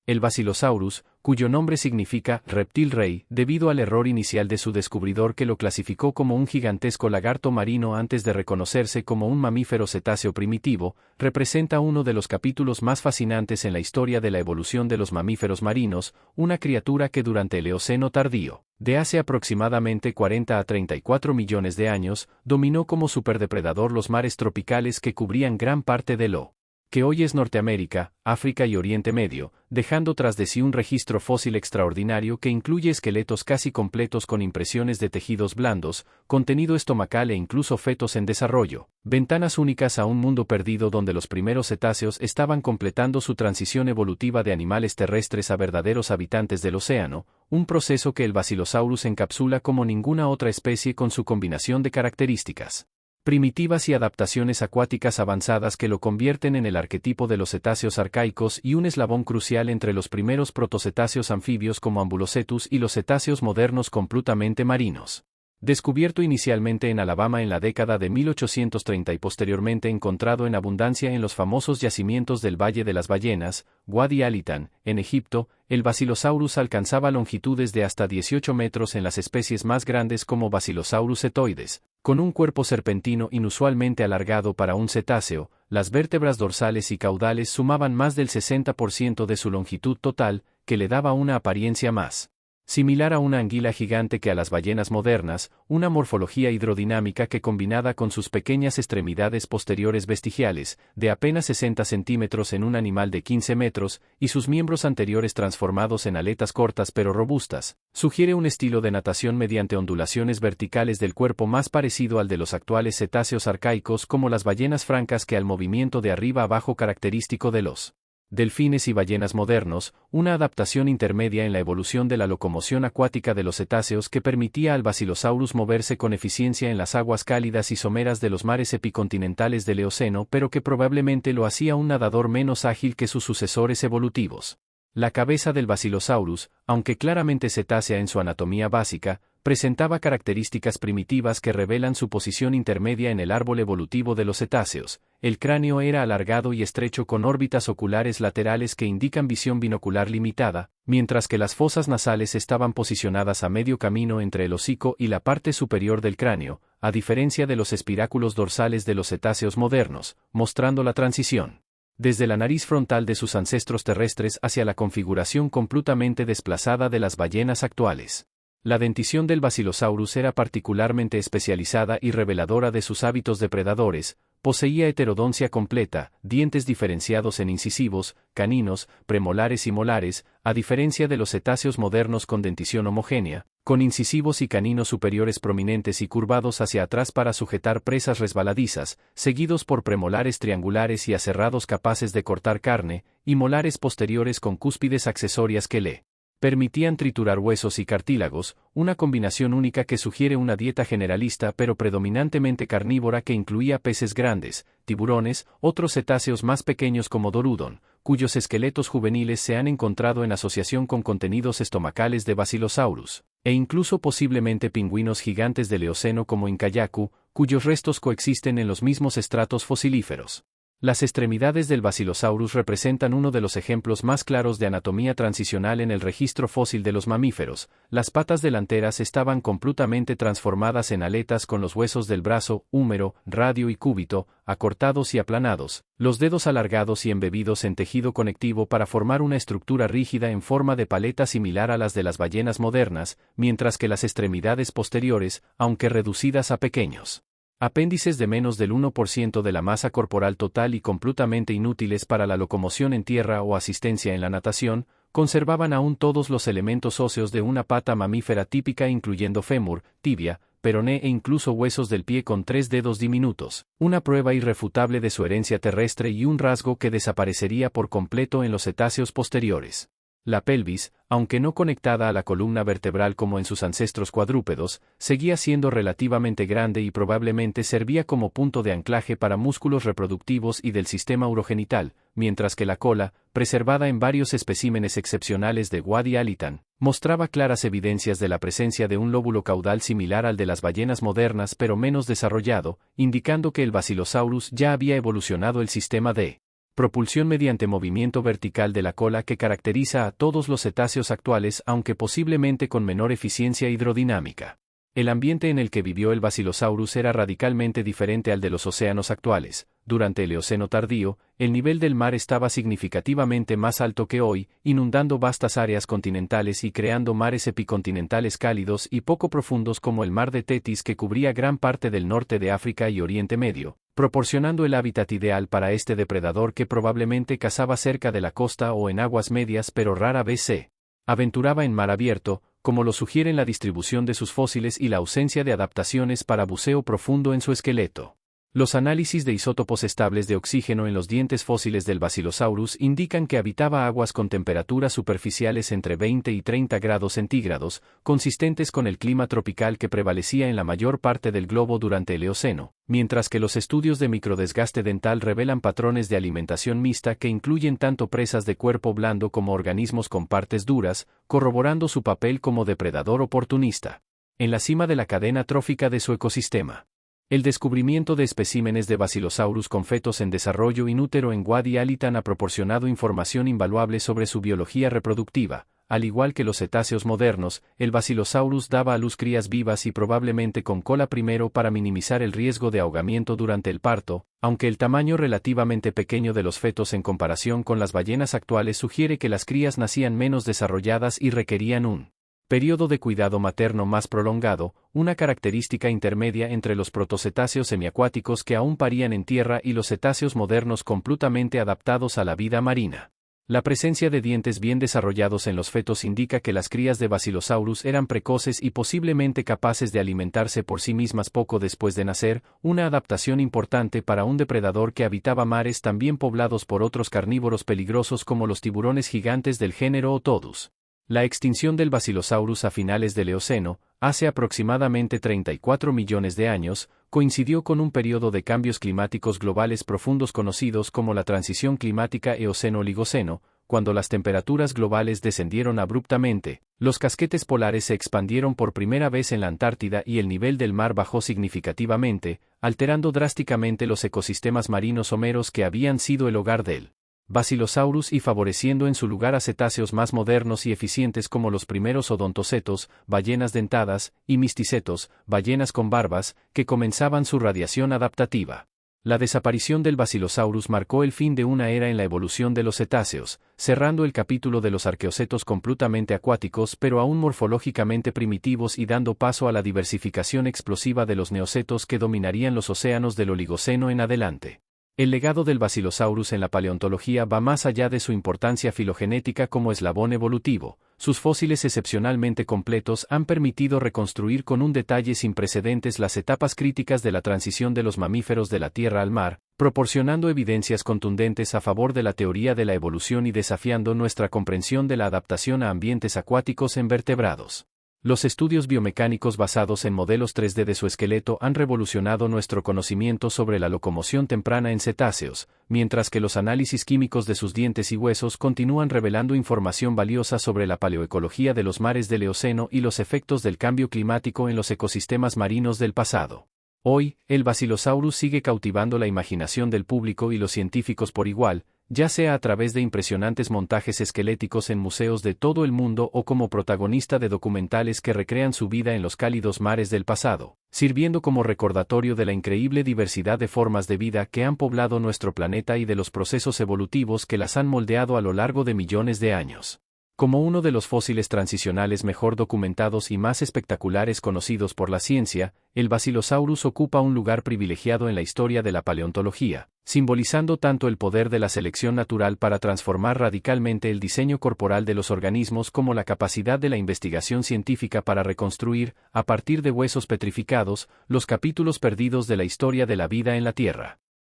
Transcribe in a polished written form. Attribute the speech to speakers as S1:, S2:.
S1: El Basilosaurus, cuyo nombre significa reptil rey, debido al error inicial de su descubridor que lo clasificó como un gigantesco lagarto marino antes de reconocerse como un mamífero cetáceo primitivo, representa uno de los capítulos más fascinantes en la historia de la evolución de los mamíferos marinos, una criatura que durante el Eoceno tardío, de hace aproximadamente 40 a 34 millones de años, dominó como superdepredador los mares tropicales que cubrían gran parte de lo que hoy es Norteamérica, África y Oriente Medio, dejando tras de sí un registro fósil extraordinario que incluye esqueletos casi completos con impresiones de tejidos blandos, contenido estomacal e incluso fetos en desarrollo, ventanas únicas a un mundo perdido donde los primeros cetáceos estaban completando su transición evolutiva de animales terrestres a verdaderos habitantes del océano, un proceso que el Basilosaurus encapsula como ninguna otra especie con su combinación de características primitivas y adaptaciones acuáticas avanzadas que lo convierten en el arquetipo de los cetáceos arcaicos y un eslabón crucial entre los primeros protocetáceos anfibios como Ambulocetus y los cetáceos modernos completamente marinos. Descubierto inicialmente en Alabama en la década de 1830 y posteriormente encontrado en abundancia en los famosos yacimientos del Valle de las Ballenas, Wadi Alitan, en Egipto, el Basilosaurus alcanzaba longitudes de hasta 18 metros en las especies más grandes como Basilosaurus setoides. Con un cuerpo serpentino inusualmente alargado para un cetáceo, las vértebras dorsales y caudales sumaban más del 60% de su longitud total, que le daba una apariencia más similar a una anguila gigante que a las ballenas modernas, una morfología hidrodinámica que combinada con sus pequeñas extremidades posteriores vestigiales, de apenas 60 centímetros en un animal de 15 metros, y sus miembros anteriores transformados en aletas cortas pero robustas, sugiere un estilo de natación mediante ondulaciones verticales del cuerpo más parecido al de los actuales cetáceos arcaicos como las ballenas francas que al movimiento de arriba a abajo característico de los delfines y ballenas modernos, una adaptación intermedia en la evolución de la locomoción acuática de los cetáceos que permitía al Basilosaurus moverse con eficiencia en las aguas cálidas y someras de los mares epicontinentales del Eoceno, pero que probablemente lo hacía un nadador menos ágil que sus sucesores evolutivos. La cabeza del Basilosaurus, aunque claramente cetácea en su anatomía básica, presentaba características primitivas que revelan su posición intermedia en el árbol evolutivo de los cetáceos. El cráneo era alargado y estrecho con órbitas oculares laterales que indican visión binocular limitada, mientras que las fosas nasales estaban posicionadas a medio camino entre el hocico y la parte superior del cráneo, a diferencia de los espiráculos dorsales de los cetáceos modernos, mostrando la transición desde la nariz frontal de sus ancestros terrestres hacia la configuración completamente desplazada de las ballenas actuales. La dentición del Basilosaurus era particularmente especializada y reveladora de sus hábitos depredadores. Poseía heterodoncia completa, dientes diferenciados en incisivos, caninos, premolares y molares, a diferencia de los cetáceos modernos con dentición homogénea, con incisivos y caninos superiores prominentes y curvados hacia atrás para sujetar presas resbaladizas, seguidos por premolares triangulares y aserrados capaces de cortar carne, y molares posteriores con cúspides accesorias que le permitían triturar huesos y cartílagos, una combinación única que sugiere una dieta generalista pero predominantemente carnívora que incluía peces grandes, tiburones, otros cetáceos más pequeños como Dorudon, cuyos esqueletos juveniles se han encontrado en asociación con contenidos estomacales de Basilosaurus, e incluso posiblemente pingüinos gigantes del Eoceno como Incayacu, cuyos restos coexisten en los mismos estratos fosilíferos. Las extremidades del Basilosaurus representan uno de los ejemplos más claros de anatomía transicional en el registro fósil de los mamíferos. Las patas delanteras estaban completamente transformadas en aletas con los huesos del brazo, húmero, radio y cúbito, acortados y aplanados, los dedos alargados y embebidos en tejido conectivo para formar una estructura rígida en forma de paleta similar a las de las ballenas modernas, mientras que las extremidades posteriores, aunque reducidas a pequeños apéndices de menos del 1% de la masa corporal total y completamente inútiles para la locomoción en tierra o asistencia en la natación, conservaban aún todos los elementos óseos de una pata mamífera típica incluyendo fémur, tibia, peroné e incluso huesos del pie con 3 dedos diminutos, una prueba irrefutable de su herencia terrestre y un rasgo que desaparecería por completo en los cetáceos posteriores. La pelvis, aunque no conectada a la columna vertebral como en sus ancestros cuadrúpedos, seguía siendo relativamente grande y probablemente servía como punto de anclaje para músculos reproductivos y del sistema urogenital, mientras que la cola, preservada en varios especímenes excepcionales de Wadi Alitan, mostraba claras evidencias de la presencia de un lóbulo caudal similar al de las ballenas modernas pero menos desarrollado, indicando que el Basilosaurus ya había evolucionado el sistema de propulsión mediante movimiento vertical de la cola que caracteriza a todos los cetáceos actuales, aunque posiblemente con menor eficiencia hidrodinámica. El ambiente en el que vivió el Basilosaurus era radicalmente diferente al de los océanos actuales. Durante el Eoceno tardío, el nivel del mar estaba significativamente más alto que hoy, inundando vastas áreas continentales y creando mares epicontinentales cálidos y poco profundos como el mar de Tetis que cubría gran parte del norte de África y Oriente Medio, proporcionando el hábitat ideal para este depredador que probablemente cazaba cerca de la costa o en aguas medias pero rara vez se aventuraba en mar abierto, como lo sugieren la distribución de sus fósiles y la ausencia de adaptaciones para buceo profundo en su esqueleto. Los análisis de isótopos estables de oxígeno en los dientes fósiles del Basilosaurus indican que habitaba aguas con temperaturas superficiales entre 20 y 30 grados centígrados, consistentes con el clima tropical que prevalecía en la mayor parte del globo durante el Eoceno, mientras que los estudios de microdesgaste dental revelan patrones de alimentación mixta que incluyen tanto presas de cuerpo blando como organismos con partes duras, corroborando su papel como depredador oportunista en la cima de la cadena trófica de su ecosistema. El descubrimiento de especímenes de Basilosaurus con fetos en desarrollo inútero en Wadi Alitan ha proporcionado información invaluable sobre su biología reproductiva. Al igual que los cetáceos modernos, el Basilosaurus daba a luz crías vivas y probablemente con cola primero para minimizar el riesgo de ahogamiento durante el parto, aunque el tamaño relativamente pequeño de los fetos en comparación con las ballenas actuales sugiere que las crías nacían menos desarrolladas y requerían un periodo de cuidado materno más prolongado, una característica intermedia entre los protocetáceos semiacuáticos que aún parían en tierra y los cetáceos modernos completamente adaptados a la vida marina. La presencia de dientes bien desarrollados en los fetos indica que las crías de Basilosaurus eran precoces y posiblemente capaces de alimentarse por sí mismas poco después de nacer, una adaptación importante para un depredador que habitaba mares también poblados por otros carnívoros peligrosos como los tiburones gigantes del género Otodus. La extinción del Basilosaurus a finales del Eoceno, hace aproximadamente 34 millones de años, coincidió con un periodo de cambios climáticos globales profundos conocidos como la transición climática Eoceno-Oligoceno, cuando las temperaturas globales descendieron abruptamente, los casquetes polares se expandieron por primera vez en la Antártida y el nivel del mar bajó significativamente, alterando drásticamente los ecosistemas marinos someros que habían sido el hogar del Basilosaurus y favoreciendo en su lugar a cetáceos más modernos y eficientes como los primeros odontocetos, ballenas dentadas, y misticetos, ballenas con barbas, que comenzaban su radiación adaptativa. La desaparición del Basilosaurus marcó el fin de una era en la evolución de los cetáceos, cerrando el capítulo de los arqueocetos completamente acuáticos pero aún morfológicamente primitivos y dando paso a la diversificación explosiva de los neocetos que dominarían los océanos del Oligoceno en adelante. El legado del Basilosaurus en la paleontología va más allá de su importancia filogenética como eslabón evolutivo. Sus fósiles excepcionalmente completos han permitido reconstruir con un detalle sin precedentes las etapas críticas de la transición de los mamíferos de la tierra al mar, proporcionando evidencias contundentes a favor de la teoría de la evolución y desafiando nuestra comprensión de la adaptación a ambientes acuáticos en vertebrados. Los estudios biomecánicos basados en modelos 3D de su esqueleto han revolucionado nuestro conocimiento sobre la locomoción temprana en cetáceos, mientras que los análisis químicos de sus dientes y huesos continúan revelando información valiosa sobre la paleoecología de los mares del Eoceno y los efectos del cambio climático en los ecosistemas marinos del pasado. Hoy, el Basilosaurus sigue cautivando la imaginación del público y los científicos por igual, ya sea a través de impresionantes montajes esqueléticos en museos de todo el mundo o como protagonista de documentales que recrean su vida en los cálidos mares del pasado, sirviendo como recordatorio de la increíble diversidad de formas de vida que han poblado nuestro planeta y de los procesos evolutivos que las han moldeado a lo largo de millones de años. Como uno de los fósiles transicionales mejor documentados y más espectaculares conocidos por la ciencia, el Basilosaurus ocupa un lugar privilegiado en la historia de la paleontología, simbolizando tanto el poder de la selección natural para transformar radicalmente el diseño corporal de los organismos como la capacidad de la investigación científica para reconstruir, a partir de huesos petrificados, los capítulos perdidos de la historia de la vida en la Tierra.